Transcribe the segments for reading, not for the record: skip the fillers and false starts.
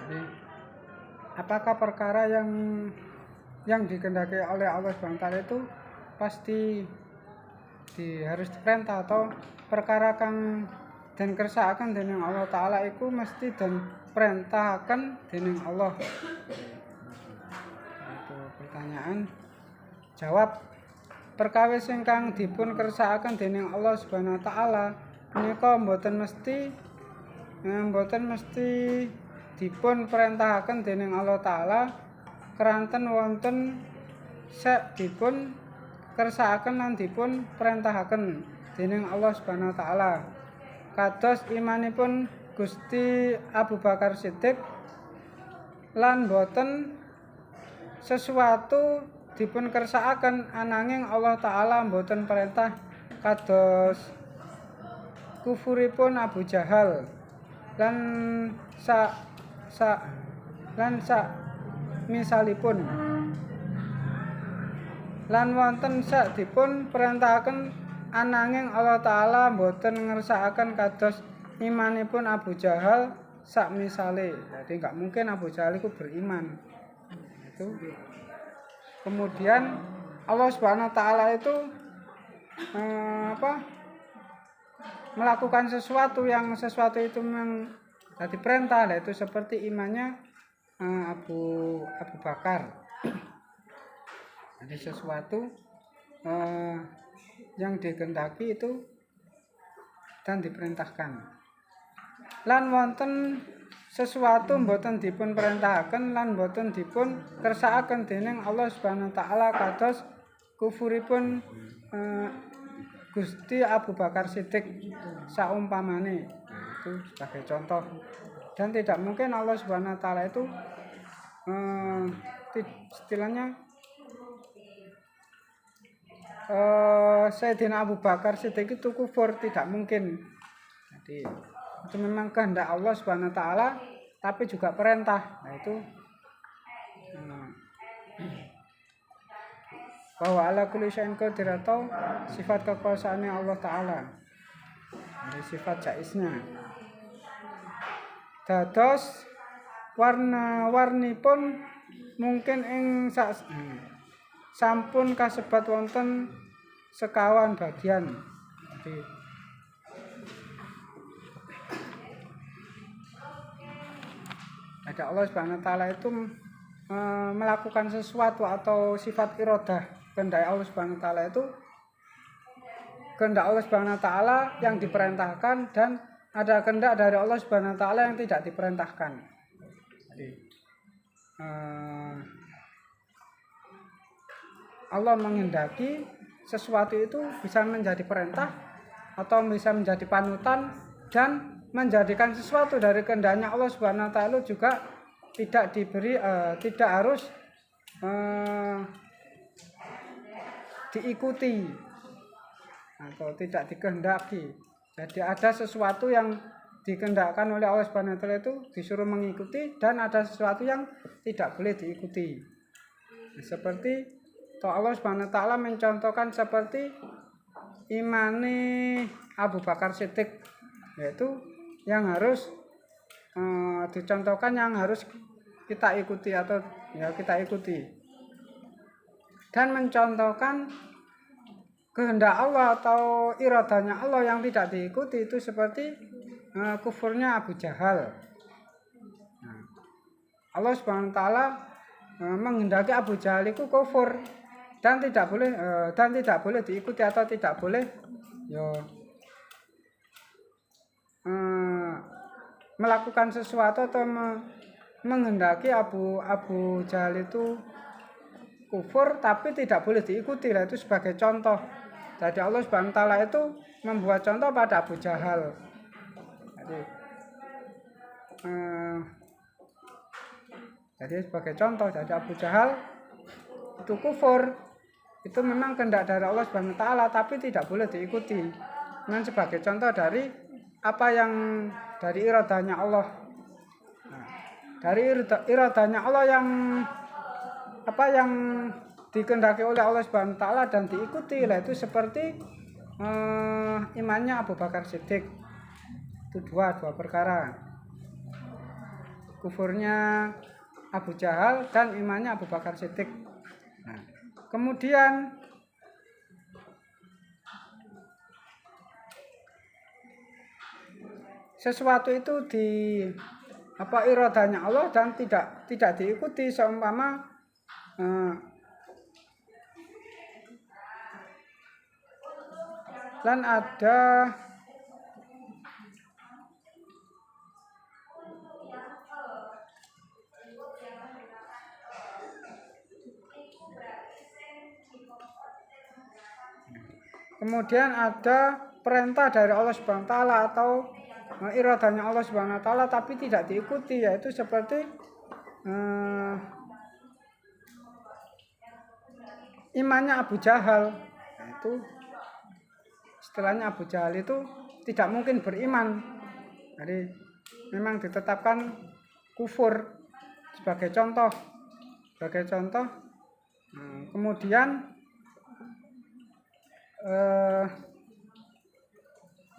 Jadi apakah perkara yang dikehendaki oleh Allah Subhanahu wa taala itu pasti harus diperintah, atau perkara kang dan kersakaken dening Allah taala iku mesti dan perintahaken dening Allah. Itu pertanyaan. Jawab, perkawis ingkang dipun kersakaken dening Allah Subhanahu wa taala menika mboten mesti dipun perintahaken dening Allah taala keranten wonten sek dipun kersakaken lan dipun perintahaken dening Allah Subhanahu wa taala. Kados imanipun Gusti Abu Bakar Siddiq lan boten sesuatu dipun kersakaken ananging Allah taala boten perintah, kados kufuripun Abu Jahal lan misalipun, lan wonten sak dipun perintahaken ananging Allah taala boten ngersakaken kados imanipun Abu Jahal sak misale. Jadi enggak mungkin Abu Jahal itu beriman. Itu. Kemudian Allah Subhanahu wa taala itu melakukan sesuatu itu memang jadi perintah, yaitu seperti imannya Abu Bakar. Jadi sesuatu yang dikehendaki itu dan diperintahkan. Lan wonten sesuatu mboten dipun perintahaken lan mboten dipun kersakaken dening Allah Subhanahu wa taala, kados kufuripun Gusti Abu Bakar Siddiq saumpamane. Itu sebagai contoh. Dan tidak mungkin Allah Subhanahu wa taala itu istilahnya Sayyidina Abu Bakar Siddiq itu kufur, tidak mungkin. Jadi itu memang kehendak Allah Subhanahu wa taala, tapi juga perintah. Nah itu bahwa ala kulli syai'in qadir, atau sifat kekuasaannya Allah taala. Ini sifat jaiznya. Dados warna-warni pun mungkin ing sampun kasebat wonten sekawan bagian. Jadi Allah Subhanahu wa taala itu melakukan sesuatu atau sifat iradah kehendak Allah Subhanahu wa taala itu kehendak Allah Subhanahu wa taala yang diperintahkan, dan ada kehendak dari Allah Subhanahu wa taala yang tidak diperintahkan. Jadi Allah menghendaki sesuatu itu bisa menjadi perintah atau bisa menjadi panutan, dan menjadikan sesuatu dari kehendaknya Allah Subhanahu wa taala juga tidak diberi tidak harus diikuti atau tidak dikehendaki. Jadi ada sesuatu yang dikehendakkan oleh Allah Subhanahu wa taala itu disuruh mengikuti, dan ada sesuatu yang tidak boleh diikuti. Seperti Allah Subhanahu wa taala mencontohkan seperti imane Abu Bakar Siddiq, yaitu yang harus dicontohkan, yang harus kita ikuti atau ya kita ikuti, dan mencontohkan kehendak Allah atau iradanya Allah yang tidak diikuti, itu seperti kufurnya Abu Jahal. Allah Subhanahu wa taala menghendaki Abu Jahal itu kufur, dan tidak boleh diikuti atau tidak boleh melakukan sesuatu atau menghendaki Abu Jahal itu kufur, tapi tidak boleh diikuti. Lah itu sebagai contoh. Jadi Allah Subhanahu wa taala itu membuat contoh pada Abu Jahal. Jadi sebagai contoh, jadi Abu Jahal itu kufur, itu memang kehendak dari Allah Subhanahu wa taala, tapi tidak boleh diikuti. Dan sebagai contoh dari apa yang dari iradanya Allah. Nah, dari iradanya Allah yang dikehendaki oleh Allah Subhanahu wa taala dan diikuti, lah itu seperti imannya Abu Bakar Siddiq. Itu dua perkara. kufurnya Abu Jahal dan imannya Abu Bakar Siddiq. Nah, kemudian sesuatu itu di iradanya Allah dan tidak diikuti, seumpama dan ada kemudian ada perintah dari Allah Subhanahu wa taala atau iradanya Allah Subhanahu wa taala tapi tidak diikuti, yaitu seperti imannya Abu Jahal. Yaitu istilahnya Abu Jahal itu tidak mungkin beriman. Jadi memang ditetapkan kufur sebagai contoh. Kemudian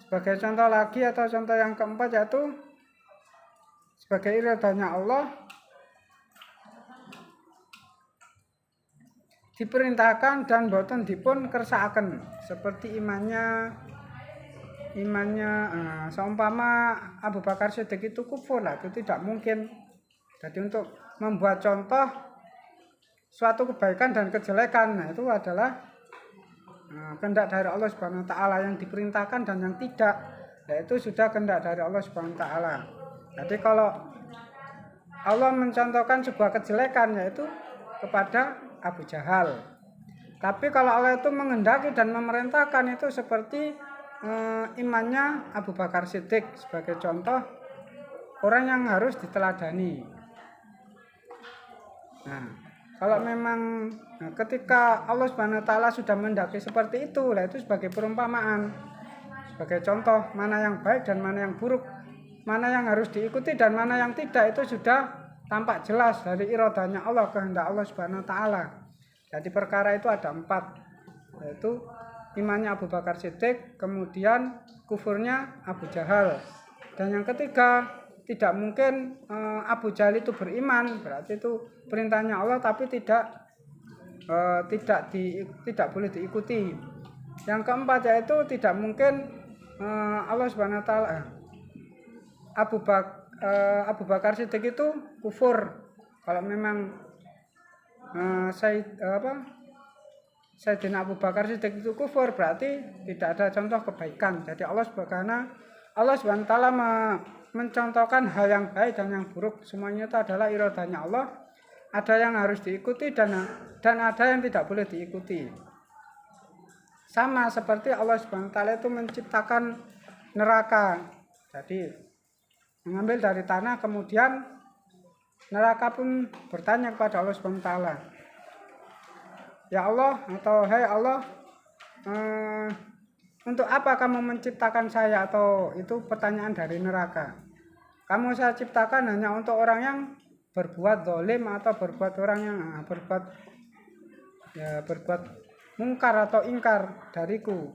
sebagai contoh lagi atau contoh yang keempat yaitu sebagai iradanya Allah diperintahkan dan boten dipun kersakaken, seperti imannya seumpama Abu Bakar Siddiq itu kufur lah, itu tidak mungkin. Jadi untuk membuat contoh suatu kebaikan dan kejelekan, nah itu adalah kehendak dari Allah Subhanahu wa taala, yang diperintahkan dan yang tidak, yaitu sudah kehendak dari Allah Subhanahu wa taala. Jadi kalau Allah mencontohkan sebuah kejelekan yaitu kepada Abu Jahal. Tapi kalau Allah itu menghendaki dan memerintahkan, itu seperti imannya Abu Bakar Siddiq sebagai contoh orang yang harus diteladani. Nah, kalau memang ketika Allah Subhanahu wa taala sudah menghendaki seperti itu, itu sebagai perumpamaan, sebagai contoh mana yang baik dan mana yang buruk, mana yang harus diikuti dan mana yang tidak, itu sudah tampak jelas dari iradanya Allah, kehendak Allah Subhanahu wa taala. Jadi perkara itu ada 4, yaitu imannya Abu Bakar Siddiq, kemudian kufurnya Abu Jahal, dan yang ketiga tidak mungkin Abu Jahal itu beriman, berarti itu perintahnya Allah tapi tidak boleh diikuti. Yang keempat yaitu tidak mungkin Allah Subhanahu wa taala Abu Bakar Siddiq itu kufur. Kalau memang Sayyidina Abu Bakar Siddiq itu kufur, berarti tidak ada contoh kebaikan. Jadi Allah Subhanahu wa taala mencontohkan hal yang baik dan yang buruk, semuanya itu adalah iradanya Allah. Ada yang harus diikuti dan ada yang tidak boleh diikuti. Sama seperti Allah Subhanahu wa taala itu menciptakan neraka. Jadi mengambil dari tanah, kemudian neraka pun bertanya kepada Allah Subhanahu wa taala, "Ya Allah," atau "Hai Allah, untuk apa kamu menciptakan saya?" Atau itu pertanyaan dari neraka. "Kamu saya ciptakan hanya untuk orang yang berbuat zalim atau berbuat mungkar atau ingkar dariku.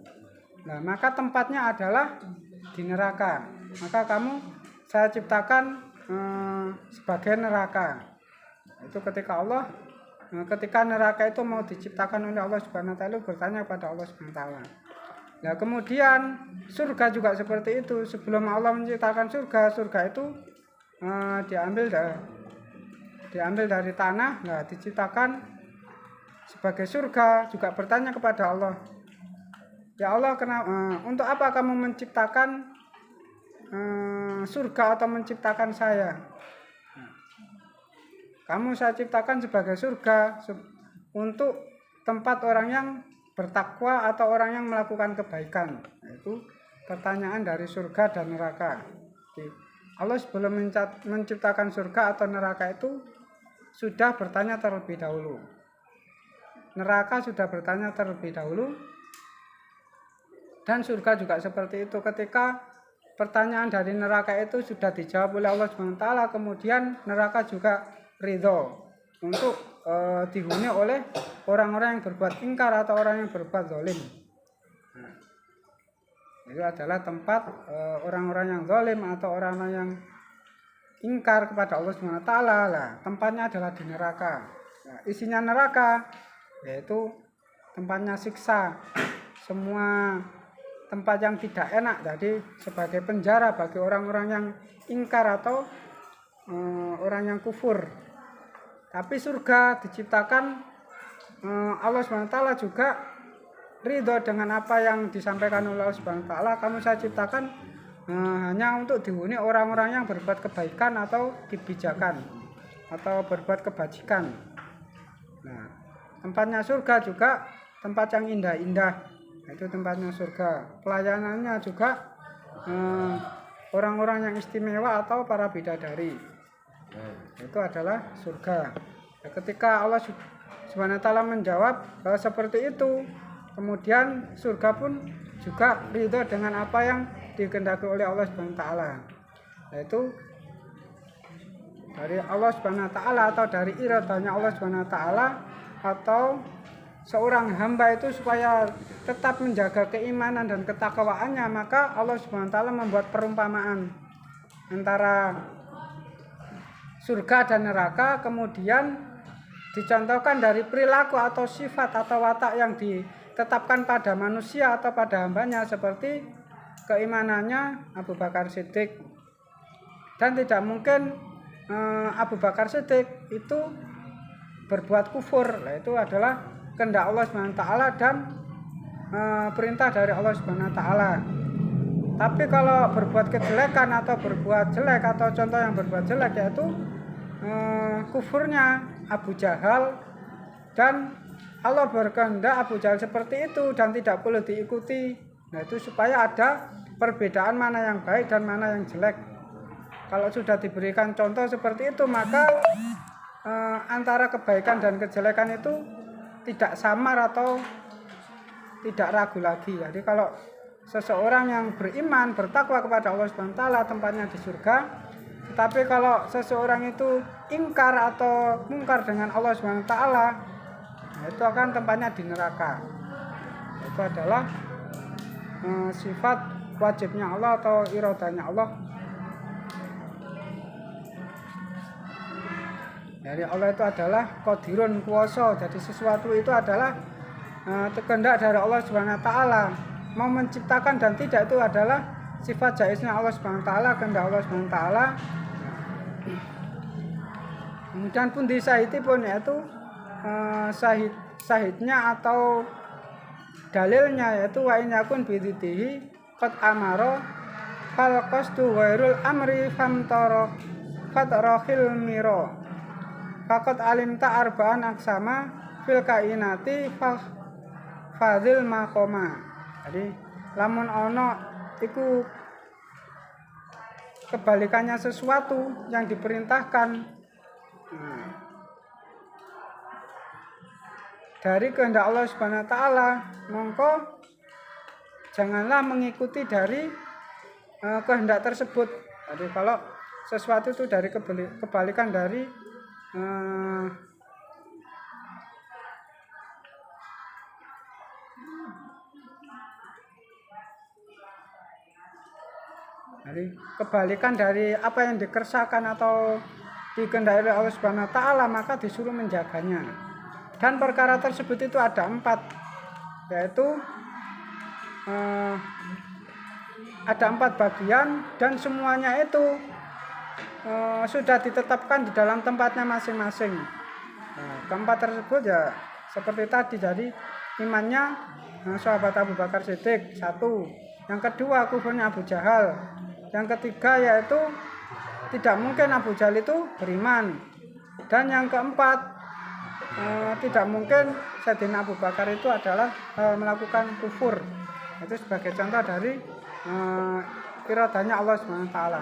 Nah, maka tempatnya adalah di neraka. Maka saya ciptakan sebagai neraka." Itu ketika neraka itu mau diciptakan oleh Allah Subhanahu wa taala, bertanya kepada Allah Subhanahu wa taala. Nah, kemudian surga juga seperti itu. Sebelum Allah menciptakan surga itu diambil dari tanah, diciptakan sebagai surga, juga bertanya kepada Allah, "Ya Allah, untuk apa kamu menciptakan surga atau menciptakan saya?" "Kamu saya ciptakan sebagai surga untuk tempat orang yang bertakwa atau orang yang melakukan kebaikan." Itu pertanyaan dari surga dan neraka. Jadi, Allah sebelum menciptakan surga atau neraka itu sudah bertanya terlebih dahulu. Neraka sudah bertanya terlebih dahulu, dan surga juga seperti itu. Ketika pertanyaan dari neraka itu sudah dijawab oleh Allah Subhanahu wa taala, kemudian neraka juga ridho untuk dihuni oleh orang-orang yang berbuat ingkar atau orang yang berbuat zalim. Itu adalah tempat orang-orang yang zalim atau orang-orang yang ingkar kepada Allah Subhanahu wa taala, lah tempatnya adalah di neraka. Nah, isinya neraka yaitu tempatnya siksa, semua tempat yang tidak enak, jadi sebagai penjara bagi orang-orang yang ingkar atau orang yang kufur. Tapi surga diciptakan Allah Subhanahu wa taala juga ridho dengan apa yang disampaikan oleh Allah Subhanahu wa taala. Kamu saya ciptakan hanya untuk dihuni orang-orang yang berbuat kebaikan atau kebijakan atau berbuat kebajikan. Nah, tempatnya surga juga tempat yang indah-indah, itu tempatnya surga. Pelayanannya juga orang-orang yang istimewa atau para bidadari, itu adalah surga. Nah, ketika Allah Subhanahu wa taala menjawab bahwa seperti itu, kemudian surga pun juga ridho dengan apa yang dikehendaki oleh Allah Subhanahu wa taala, yaitu dari Allah Subhanahu wa taala atau dari iradanya Allah Subhanahu wa taala, atau seorang hamba itu supaya tetap menjaga keimanan dan ketakwaannya, maka Allah Subhanahu wa taala membuat perumpamaan antara surga dan neraka, kemudian dicontohkan dari perilaku atau sifat atau watak yang ditetapkan pada manusia atau pada hambanya, seperti keimanannya Abu Bakar Siddiq. Dan tidak mungkin Abu Bakar Siddiq itu berbuat kufur. Nah, itu adalah kehendak Allah Subhanahu wa taala dan perintah dari Allah Subhanahu wa taala. Tapi kalau berbuat kejelekan atau berbuat jelek, atau contoh yang berbuat jelek yaitu kufurnya Abu Jahal, dan Allah berkehendak Abu Jahal seperti itu dan tidak boleh diikuti. Nah, itu supaya ada perbedaan mana yang baik dan mana yang jelek. Kalau sudah diberikan contoh seperti itu, maka antara kebaikan dan kejelekan itu tidak samar atau tidak ragu lagi. Jadi kalau seseorang yang beriman, bertakwa kepada Allah Subhanahu wa taala, tempatnya di surga. Tetapi kalau seseorang itu ingkar atau mungkar dengan Allah Subhanahu wa taala, itu akan tempatnya di neraka. Itu adalah sifat wajibnya Allah atau iradanya Allah. Dari Allah itu adalah qadirun, kuwasa. Jadi sesuatu itu adalah kehendak dari Allah Subhanahu wa taala. Mau menciptakan dan tidak itu adalah sifat jaiznya Allah Subhanahu wa taala, kehendak Allah Subhanahu wa taala. Kemudian pun disahiti pun, yaitu sahidnya atau dalilnya, yaitu wa in yakun bidihi qad amara fal qasdu ghairul amri famtara fatrakhil miro faqad alimta arba'an aksama fil kainati fadil maqama. Jadi lamun ono iku kebalikannya sesuatu yang diperintahkan dari kehendak Allah Subhanahu wa taala, mongko janganlah mengikuti dari kehendak tersebut. Jadi kalau sesuatu itu dari kebalikan dari kebalikan dari apa yang dikersakan atau dikehendaki oleh Allah Subhanahu wa taala, maka disuruh menjaganya. Dan perkara tersebut itu ada 4, yaitu ada 4 bagian, dan semuanya itu sudah ditetapkan di dalam tempatnya masing-masing. Keempat tersebut ya seperti tadi, jadi imannya sahabat Abu Bakar Siddiq 1, yang kedua kufurnya Abu Jahal, yang ketiga yaitu tidak mungkin Abu Jahal itu beriman, dan yang keempat tidak mungkin Sayyidina Abu Bakar itu adalah melakukan kufur. Itu sebagai contoh dari iradanya Allah Subhanahu wa taala.